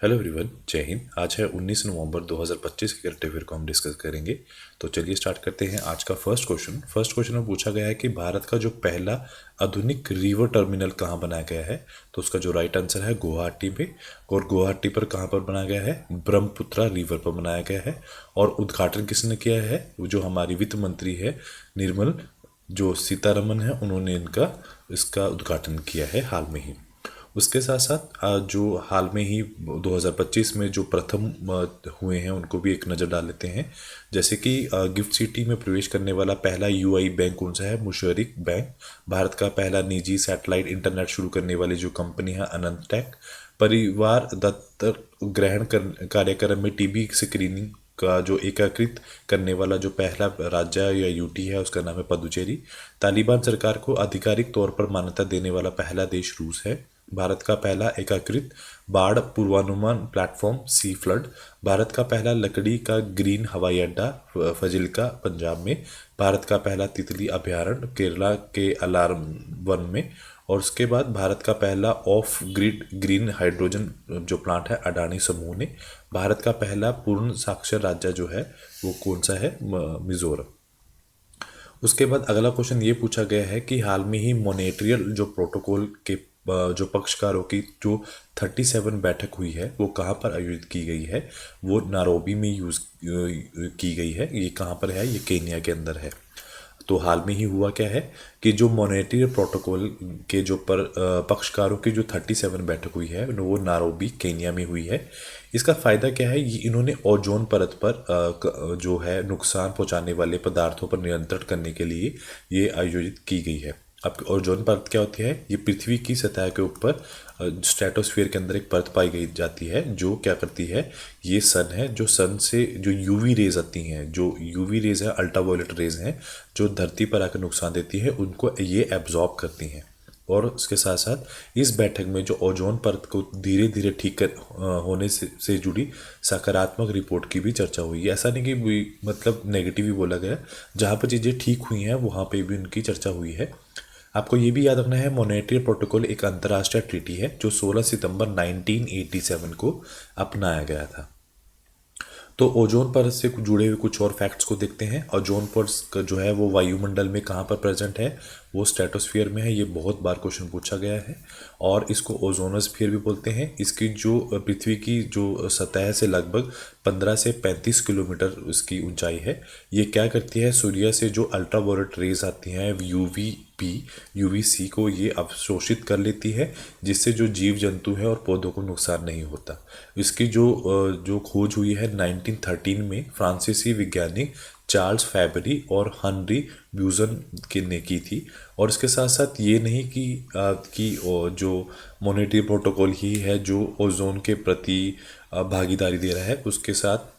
Hello everyone, जय हिंद। आज है 19 नवंबर 2025 के करंट अफेयर को हम डिस्कस करेंगे। तो चलिए स्टार्ट करते हैं। आज का फर्स्ट क्वेश्चन में पूछा गया है कि भारत का जो पहला आधुनिक रिवर टर्मिनल कहाँ बनाया गया है। तो उसका जो राइट आंसर है गुवाहाटी में। और गुवाहाटी पर कहाँ पर बनाया गया है? ब्रह्मपुत्रा रिवर पर बनाया गया है। और उद्घाटन किसने किया है? वो जो हमारी वित्त मंत्री है निर्मल जो सीतारमन है, उन्होंने इसका उद्घाटन किया है हाल में ही। उसके साथ साथ जो हाल में ही 2025 में जो प्रथम हुए हैं उनको भी एक नज़र डाल लेते हैं। जैसे कि गिफ्ट सिटी में प्रवेश करने वाला पहला यूआई बैंक कौन सा है? मुशर्रिक बैंक। भारत का पहला निजी सैटेलाइट इंटरनेट शुरू करने वाली जो कंपनी है अनंत टेक। परिवार दत्तक ग्रहण कार्यक्रम में टीबी स्क्रीनिंग का जो एकीकृत करने वाला जो पहला राज्य या यूटी है उसका नाम है पदुचेरी। तालिबान सरकार को आधिकारिक तौर पर मान्यता देने वाला पहला देश रूस है। भारत का पहला एकीकृत बाढ़ पूर्वानुमान प्लेटफॉर्म सी फ्लड। भारत का पहला लकड़ी का ग्रीन हवाई अड्डा फजिल्का पंजाब में। भारत का पहला तितली अभयारण्य केरला के अलार्म वन में। और उसके बाद भारत का पहला ऑफ ग्रिड ग्रीन हाइड्रोजन जो प्लांट है अडानी समूह ने। भारत का पहला पूर्ण साक्षर राज्य जो है वो कौन सा है? मिजोरम। उसके बाद अगला क्वेश्चन ये पूछा गया है कि हाल में ही मॉनेट्रियल जो प्रोटोकॉल के जो पक्षकारों की जो 37 बैठक हुई है वो कहाँ पर आयोजित की गई है? वो नारोबी में यूज़ की गई है। ये कहाँ पर है? ये केन्या के अंदर है। तो हाल में ही हुआ क्या है कि जो मॉनेटरी प्रोटोकॉल के जो पक्षकारों की जो 37 बैठक हुई है वो नारोबी केन्या में हुई है। इसका फ़ायदा क्या है? ये इन्होंने ओजोन परत पर जो है नुकसान पहुंचाने वाले पदार्थों पर नियंत्रण करने के लिए ये आयोजित की गई है। अब ओजोन परत क्या होती है? ये पृथ्वी की सतह के ऊपर स्ट्रेटोस्फीयर के अंदर एक परत पाई गई जाती है जो क्या करती है, ये सन है जो सन से जो यूवी रेज आती हैं, जो यूवी रेज है अल्ट्रावायलेट रेज हैं जो धरती पर आकर नुकसान देती है उनको ये एब्जॉर्ब करती हैं। और उसके साथ साथ इस बैठक में जो ओजोन परत को धीरे धीरे ठीक कर होने से जुड़ी सकारात्मक रिपोर्ट की भी चर्चा हुई है। ऐसा नहीं कि मतलब नेगेटिव ही बोला गया। जहाँ पर चीज़ें ठीक हुई हैं वहाँ पे भी उनकी चर्चा हुई है। आपको ये भी याद रखना है मॉनेटरी प्रोटोकॉल एक अंतर्राष्ट्रीय ट्रीटी है जो 16 सितंबर 1987 को अपनाया गया था। तो ओजोन परत से जुड़े हुए कुछ और फैक्ट्स को देखते हैं। ओजोन परत का जो है वो वायुमंडल में कहाँ पर प्रेजेंट है? वो स्ट्रेटोस्फीयर में है। ये बहुत बार क्वेश्चन पूछा गया है। और इसको ओजोनोस्फीयर भी बोलते हैं। इसकी जो पृथ्वी की जो सतह से लगभग 15 से 35 किलोमीटर इसकी ऊंचाई है। ये क्या करती है? सूर्य से जो अल्ट्रावायलेट रेज आती हैं यूवीसी को ये अवशोषित कर लेती है, जिससे जो जीव जंतु है और पौधों को नुकसान नहीं होता। इसकी जो खोज हुई है 1913 में फ्रांसीसी वैज्ञानिक चार्ल्स फैबरी और हनरी ब्यूजन के ने की थी। और इसके साथ साथ ये नहीं कि जो मॉनेटरी प्रोटोकॉल ही है जो ओजोन के प्रति भागीदारी दे रहा है, उसके साथ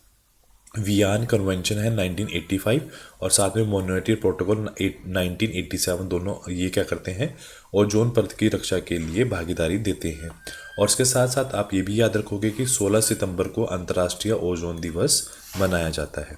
वियन कन्वेंशन है 1985 और साथ में मॉनेटरी प्रोटोकॉल 1987, दोनों ये क्या करते हैं? ओजोन परत की रक्षा के लिए भागीदारी देते हैं। और इसके साथ साथ आप ये भी याद रखोगे कि 16 सितंबर को अंतर्राष्ट्रीय ओजोन दिवस मनाया जाता है।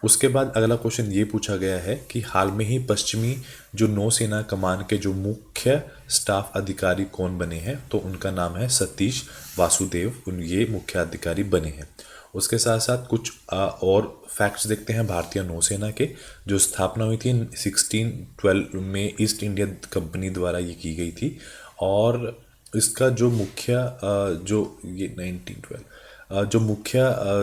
उसके बाद अगला क्वेश्चन ये पूछा गया है कि हाल में ही पश्चिमी जो नौसेना कमान के जो मुख्य स्टाफ अधिकारी कौन बने हैं? तो उनका नाम है सतीश वासुदेव। ये मुख्य अधिकारी बने हैं। उसके साथ साथ कुछ और फैक्ट्स देखते हैं भारतीय नौसेना के। जो स्थापना हुई थी 1612 में ईस्ट इंडिया कंपनी द्वारा ये की गई थी। और इसका जो मुख्य जो ये 1912 जो मुख्य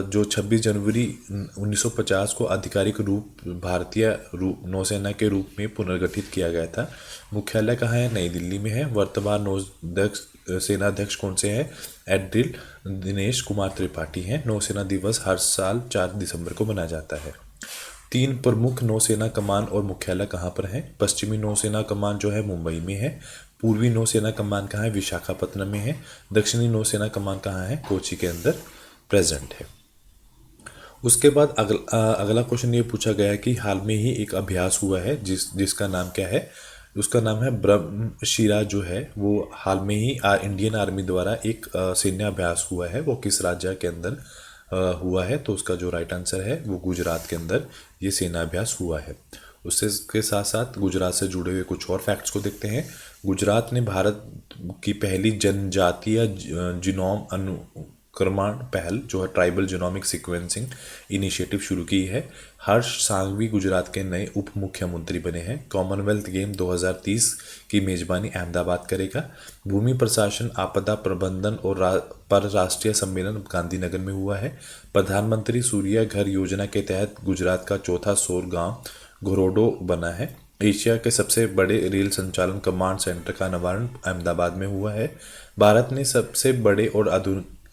जो 26 जनवरी 1950 को आधिकारिक रूप भारतीय नौसेना के रूप में पुनर्गठित किया गया था। मुख्यालय कहाँ है? नई दिल्ली में है। वर्तमान नौदक्ष सेनाध्यक्ष कौन से हैं? एडमिरल दिनेश कुमार त्रिपाठी हैं। नौसेना दिवस हर साल 4 दिसंबर को मनाया जाता है। 3 प्रमुख नौसेना कमान और मुख्यालय कहाँ पर है? पश्चिमी नौसेना कमान जो है मुंबई में है। पूर्वी नौसेना कमान कहाँ है? विशाखापत्तनम में है। दक्षिणी नौसेना कमान कहाँ है? कोची के अंदर प्रेजेंट है। उसके बाद अगला क्वेश्चन ये पूछा गया है कि हाल में ही एक अभ्यास हुआ है जिसका नाम क्या है? उसका नाम है ब्रह्मशिरा जो है वो हाल में ही इंडियन आर्मी द्वारा एक सैन्य अभ्यास हुआ है। वो किस राज्य के अंदर हुआ है? तो उसका जो राइट आंसर है वो गुजरात के अंदर ये सेना अभ्यास हुआ है। उससे के साथ साथ गुजरात से जुड़े हुए कुछ और फैक्ट्स को देखते हैं। गुजरात ने भारत की पहली जनजातीय जीनोम अनुक्रमण पहल जो है ट्राइबल जीनोमिक सीक्वेंसिंग इनिशिएटिव शुरू की है। हर्ष सांघवी गुजरात के नए उप मुख्यमंत्री बने हैं। कॉमनवेल्थ गेम 2030 की मेजबानी अहमदाबाद करेगा। भूमि प्रशासन आपदा प्रबंधन और पर राष्ट्रीय सम्मेलन गांधीनगर में हुआ है। प्रधानमंत्री सूर्य घर योजना के तहत गुजरात का चौथा सौर गांव घोरडो बना है। एशिया के सबसे बड़े रेल संचालन कमांड सेंटर का अनावरण अहमदाबाद में हुआ है। भारत ने सबसे बड़े और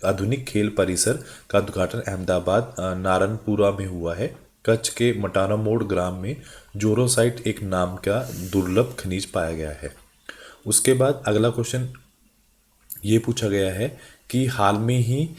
आधुनिक खेल परिसर का उद्घाटन अहमदाबाद नारायणपुरा में हुआ है। कच्छ के मटारामोड़ ग्राम में जोरोसाइट एक नाम का दुर्लभ खनिज पाया गया है। उसके बाद अगला क्वेश्चन ये पूछा गया है कि हाल में ही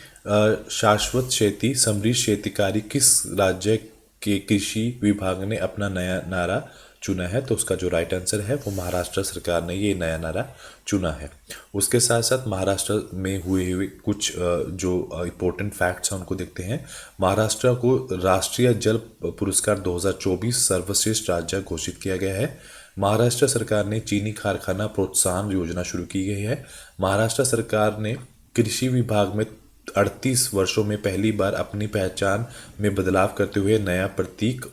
शाश्वत खेती समृद्ध शेतिकारी किस राज्य के कृषि विभाग ने अपना नया नारा चुना है? तो उसका जो राइट आंसर है वो महाराष्ट्र सरकार ने ये नया नारा चुना है। उसके साथ साथ महाराष्ट्र में हुए कुछ जो इम्पोर्टेंट फैक्ट्स हैं उनको देखते हैं। महाराष्ट्र को राष्ट्रीय जल पुरस्कार 2024 सर्वश्रेष्ठ राज्य घोषित किया गया है। महाराष्ट्र सरकार ने चीनी कारखाना प्रोत्साहन योजना शुरू की गई है। महाराष्ट्र सरकार ने कृषि विभाग में 38 वर्षों में पहली बार अपनी पहचान में बदलाव करते हुए नया प्रतीक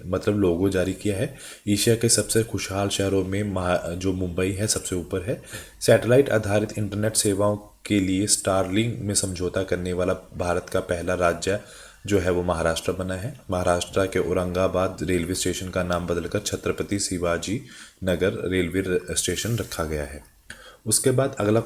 मतलब लोगो जारी किया है। एशिया के सबसे खुशहाल शहरों में जो मुंबई है सबसे ऊपर है। सैटेलाइट आधारित इंटरनेट सेवाओं के लिए स्टारलिंक में समझौता करने वाला भारत का पहला राज्य जो है वो महाराष्ट्र बना है। महाराष्ट्र के औरंगाबाद रेलवे स्टेशन का नाम बदलकर छत्रपति शिवाजी नगर रेलवे स्टेशन रखा गया है। उसके बाद अगला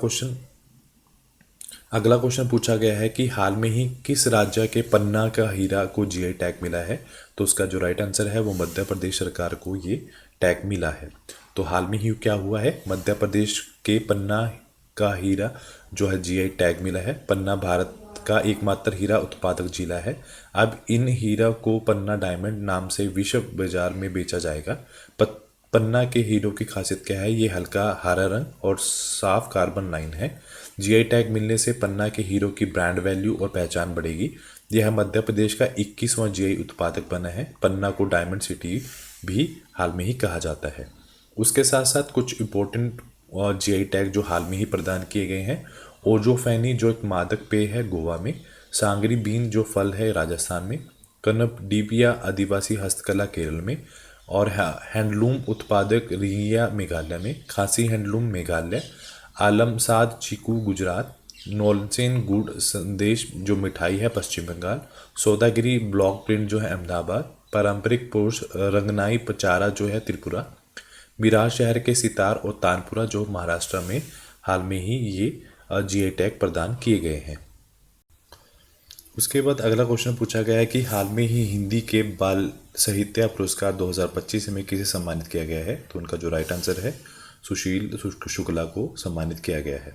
क्वेश्चन पूछा गया है कि हाल में ही किस राज्य के पन्ना का हीरा को जीआई टैग मिला है? तो उसका जो राइट आंसर है वो मध्य प्रदेश सरकार को ये टैग मिला है। तो हाल में ही क्या हुआ है, मध्य प्रदेश के पन्ना का हीरा जो है जीआई टैग मिला है। पन्ना भारत का एकमात्र हीरा उत्पादक जिला है। अब इन हीरा को पन्ना डायमंड नाम से विश्व बाजार में बेचा जाएगा। पन्ना के हीरो की खासियत क्या है? ये हल्का हरा रंग और साफ कार्बन लाइन है। जीआई टैग मिलने से पन्ना के हीरो की ब्रांड वैल्यू और पहचान बढ़ेगी। यह मध्य प्रदेश का 21वां जीआई उत्पादक बना है। पन्ना को डायमंड सिटी भी हाल में ही कहा जाता है। उसके साथ साथ कुछ इम्पोर्टेंट जीआई टैग जो हाल में ही प्रदान किए गए हैं। ओजोफेनी जो एक मादक पेय है गोवा में। सांगरी बीन जो फल है राजस्थान में। कनपडीबिया आदिवासी हस्तकला केरल में। और हैंडलूम उत्पादक रिंगिया मेघालय में। खासी हैंडलूम मेघालय। आलमसाद चीकू गुजरात। नोलसेन गुड़ संदेश जो मिठाई है पश्चिम बंगाल। सौदागिरी ब्लॉक प्रिंट जो है अहमदाबाद। पारंपरिक पुरुष रंगनाई पचारा जो है त्रिपुरा। मिराज शहर के सितार और तानपुरा जो महाराष्ट्र में हाल में ही ये जीआई टैग प्रदान किए गए हैं। उसके बाद अगला क्वेश्चन पूछा गया है कि हाल में ही हिंदी के बाल साहित्य पुरस्कार 2025 में किसे सम्मानित किया गया है? तो उनका जो राइट आंसर है सुशील शुक्ला को सम्मानित किया गया है।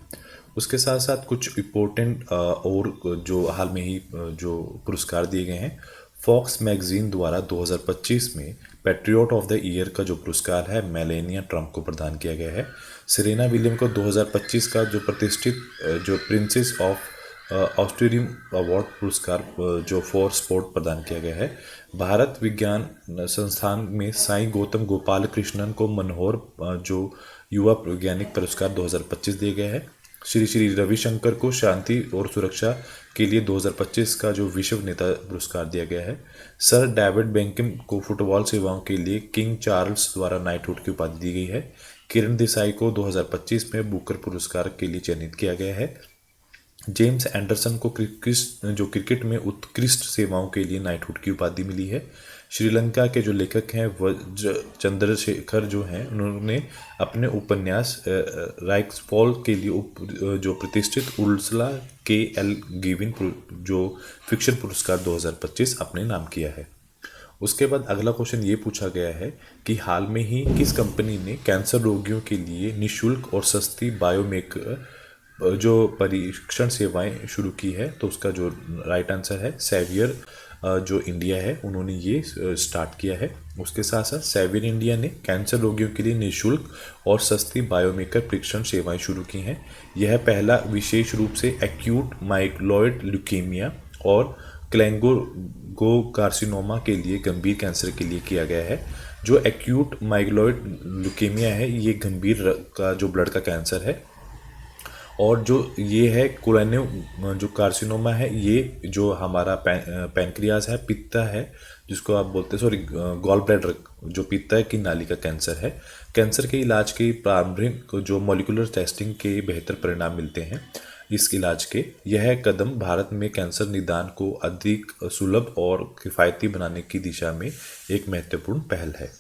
उसके साथ साथ कुछ इम्पोर्टेंट और जो हाल में ही जो पुरस्कार दिए गए हैं। फॉक्स मैगजीन द्वारा 2025 में पैट्रियट ऑफ द ईयर का जो पुरस्कार है मेलेनिया ट्रम्प को प्रदान किया गया है। सेरेना विलियम को 2025 का जो प्रतिष्ठित जो प्रिंसेस ऑफ ऑस्ट्रेलियन अवार्ड पुरस्कार जो फॉर स्पोर्ट प्रदान किया गया है। भारत विज्ञान संस्थान में साईं गौतम गोपाल कृष्णन को मनोहर जो युवा वैज्ञानिक पुरस्कार 2025 दिए गए हैं। श्री श्री रविशंकर को शांति और सुरक्षा के लिए 2025 का जो विश्व नेता पुरस्कार दिया गया है। सर डेविड बेकहम को फुटबॉल सेवाओं के लिए किंग चार्ल्स द्वारा नाइटहुड की उपाधि दी गई है। किरण देसाई को 2025 में बुकर पुरस्कार के लिए चयनित किया गया है। जेम्स एंडरसन को क्रिकेट में उत्कृष्ट सेवाओं के लिए नाइटहुड की उपाधि मिली है। श्रीलंका के जो लेखक हैं चंद्रशेखर जो हैं उन्होंने अपने उपन्यास राइक्सफॉल के लिए जो प्रतिष्ठित उर्सुला के एल गिविन जो फिक्शन पुरस्कार 2025 अपने नाम किया है। उसके बाद अगला क्वेश्चन ये पूछा गया है कि हाल में ही किस कंपनी ने कैंसर रोगियों के लिए निःशुल्क और सस्ती बायोमेकर जो परीक्षण सेवाएं शुरू की है? तो उसका जो राइट आंसर है सेवियर जो इंडिया है उन्होंने ये स्टार्ट किया है। उसके साथ साथ सेवियर इंडिया ने कैंसर रोगियों के लिए निःशुल्क और सस्ती बायोमेकर परीक्षण सेवाएं शुरू की हैं। यह पहला विशेष रूप से एक्यूट माइग्लोइड ल्यूकेमिया और क्लैंगोकार्सिनोमा के लिए गंभीर कैंसर के लिए किया गया है। जो एक्यूट माइग्लोइड ल्यूकेमिया है ये गंभीर का जो ब्लड का कैंसर है और जो ये है कोलोरेक्टल जो कार्सिनोमा है, ये जो हमारा पैनक्रियाज है, पित्ता है जिसको आप बोलते हैं, सॉरी गॉल ब्लैडर, जो पित्ता की नाली का कैंसर है। कैंसर के इलाज की प्रारंभिक जो मॉलिक्यूलर टेस्टिंग के बेहतर परिणाम मिलते हैं इस इलाज के, यह कदम भारत में कैंसर निदान को अधिक सुलभ और किफ़ायती बनाने की दिशा में एक महत्वपूर्ण पहल है।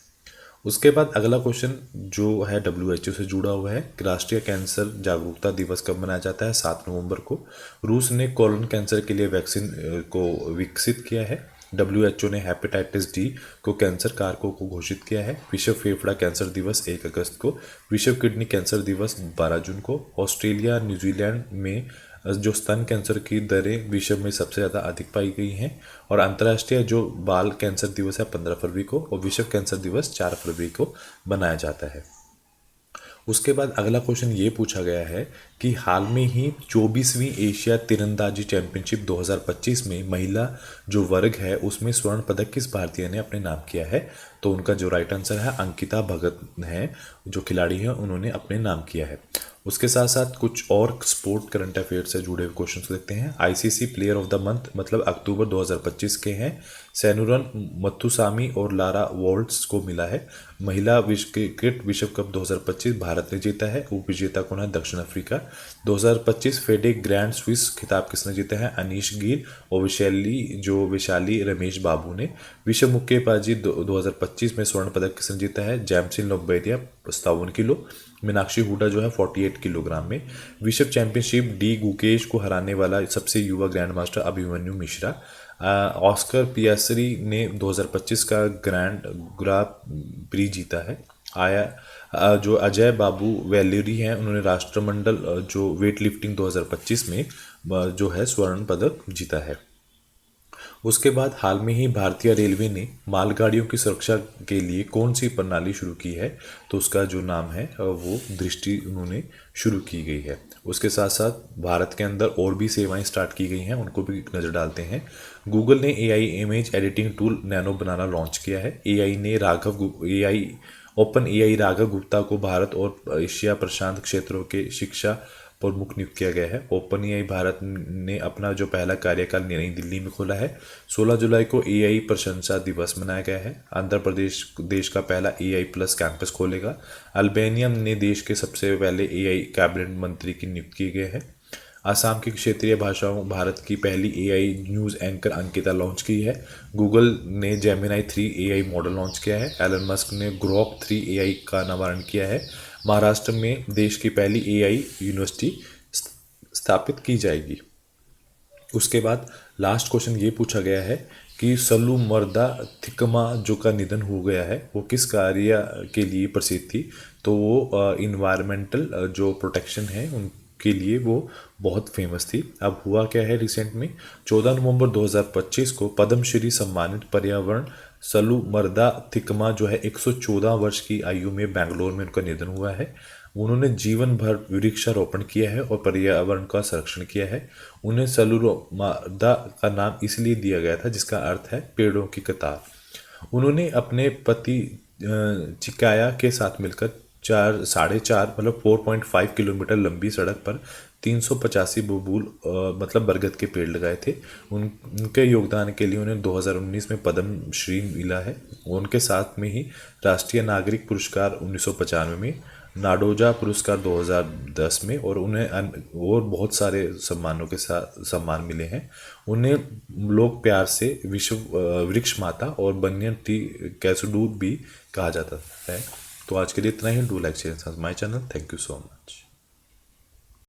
उसके बाद अगला क्वेश्चन जो है WHO से जुड़ा हुआ है। राष्ट्रीय कैंसर जागरूकता दिवस कब मनाया जाता है? 7 नवंबर को। रूस ने कोलन कैंसर के लिए वैक्सीन को विकसित किया है। WHO ने हेपेटाइटिस डी को कैंसर कारकों को घोषित किया है। विश्व फेफड़ा कैंसर दिवस 1 अगस्त को। विश्व किडनी कैंसर दिवस 12 जून को। ऑस्ट्रेलिया न्यूजीलैंड में जो स्तन कैंसर की दरें विश्व में सबसे ज़्यादा अधिक पाई गई हैं। और अंतर्राष्ट्रीय जो बाल कैंसर दिवस है 15 फरवरी को, और विश्व कैंसर दिवस 4 फरवरी को मनाया जाता है। उसके बाद अगला क्वेश्चन ये पूछा गया है कि हाल में ही 24वीं एशिया तीरंदाजी चैंपियनशिप 2025 में महिला जो वर्ग है उसमें स्वर्ण पदक किस भारतीय ने अपने नाम किया है? तो उनका जो राइट आंसर है अंकिता भगत है, जो खिलाड़ी हैं उन्होंने अपने नाम किया है। उसके साथ साथ कुछ और स्पोर्ट करंट अफेयर से जुड़े हुए क्वेश्चन देखते हैं। ICC player of the month मतलब अक्टूबर 2025 के हैं सेनुरन मत्थुसामी और लारा वोल्ट्स को मिला है। महिला क्रिकेट विश्व कप 2025 भारत ने जीता है। उप विजेता कौन है? दक्षिण अफ्रीका। 2025 फेडे ग्रैंड स्विस खिताब किसने जीता है? अनीश गिल और विशाली रमेश बाबू ने। विश्व मुक्केबाजी 2025 में स्वर्ण पदक किसने जीता है? जैमसिन लोम्बेरिया 57 किलो। मीनाक्षी हुडा जो है 48 किलोग्राम में। विश्व चैंपियनशिप डी गुकेश को हराने वाला सबसे युवा grand master Abhimanyu Mishra. Oscar Piastri ने 2025 का ग्रैंड ग्रा प्री जीता है। जो अजय बाबू वेल्लूरी हैं उन्होंने राष्ट्रमंडल जो वेट लिफ्टिंग 2025 में जो है स्वर्ण पदक जीता है। उसके बाद हाल में ही भारतीय रेलवे ने मालगाड़ियों की सुरक्षा के लिए कौन सी प्रणाली शुरू की है? तो उसका जो नाम है वो दृष्टि उन्होंने शुरू की गई है। उसके साथ साथ भारत के अंदर और भी सेवाएं स्टार्ट की गई हैं, उनको भी नज़र डालते हैं। गूगल ने AI image editing tool nano banana launch किया है। ओपन AI राघव गुप्ता को भारत और एशिया प्रशांत क्षेत्रों के शिक्षा प्रमुख नियुक्त किया गया है। ओपन AI भारत ने अपना जो पहला कार्यकाल नई दिल्ली में खोला है। 16 जुलाई को AI प्रशंसा दिवस मनाया गया है। आंध्र प्रदेश देश का पहला AI प्लस कैंपस खोलेगा। अल्बानिया ने देश के सबसे पहले AI कैबिनेट मंत्री की नियुक्त किए गए हैं। आसाम की क्षेत्रीय भाषाओं भारत की पहली AI news anchor Ankita launch की है। गूगल ने जेमिनाई 3 AI मॉडल लॉन्च किया है। एलन मस्क ने ग्रोक 3 AI का अनावरण किया है। महाराष्ट्र में देश की पहली AI यूनिवर्सिटी स्थापित की जाएगी। उसके बाद लास्ट क्वेश्चन ये पूछा गया है कि सलूमरदा थिकमा जो का निधन हो गया है वो किस कार्य के लिए प्रसिद्ध थी? तो वो इन्वायरमेंटल जो प्रोटेक्शन है उनके लिए वो बहुत फेमस थी। अब हुआ क्या है रिसेंट में 14 नवंबर 2025 को पद्मश्री सम्मानित पर्यावरण सलूमरदा थिकमा जो है 114 वर्ष की आयु में बेंगलोर में उनका निधन हुआ है। उन्होंने जीवन भर वृक्षारोपण किया है और पर्यावरण का संरक्षण किया है। उन्हें सलूमरदा का नाम इसलिए दिया गया था जिसका अर्थ है पेड़ों की कतार। उन्होंने अपने पति चिकाया के साथ मिलकर 4.5 मतलब 4.5 किलोमीटर लंबी सड़क पर 385 बबूल मतलब बरगद के पेड़ लगाए थे। उनके योगदान के लिए उन्हें 2019 में पद्म श्री मिला है। उनके साथ में ही राष्ट्रीय नागरिक पुरस्कार 1995 में, नाडोजा पुरस्कार 2010 में और उन्हें और बहुत सारे सम्मानों के साथ सम्मान मिले हैं। उन्हें लोग प्यार से विश्व वृक्ष माता और बनियन टी कैसडूर भी कहा जाता है। तो आज के लिए इतना ही। Do like share my channel. Thank you so much.